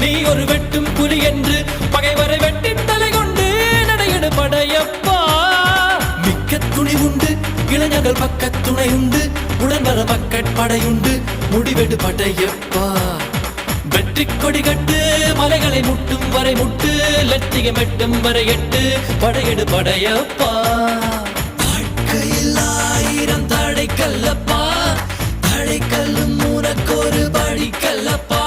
நீ ஒரு வெட்டும் புலி என்று பகைவரை வெட்டி தலை கொண்டு நடையெடு படையப்பா. மிக்க துணி உண்டு இளைஞர்கள் பக்க துணை உண்டு உடன் வர மக்கட்படையுண்டு முடிவெடு படையப்பா. வெற்றி கொடி கட்டு மலைகளை முட்டும் வரை முட்டு லட்சியம் எட்டும் வரை எட்டு படையெடு படையப்பா. வாழ்க்கையில் 1000 தடை கல்லப்பா, தடை கல்லும் உனக்கொரு படி கல்லப்பா.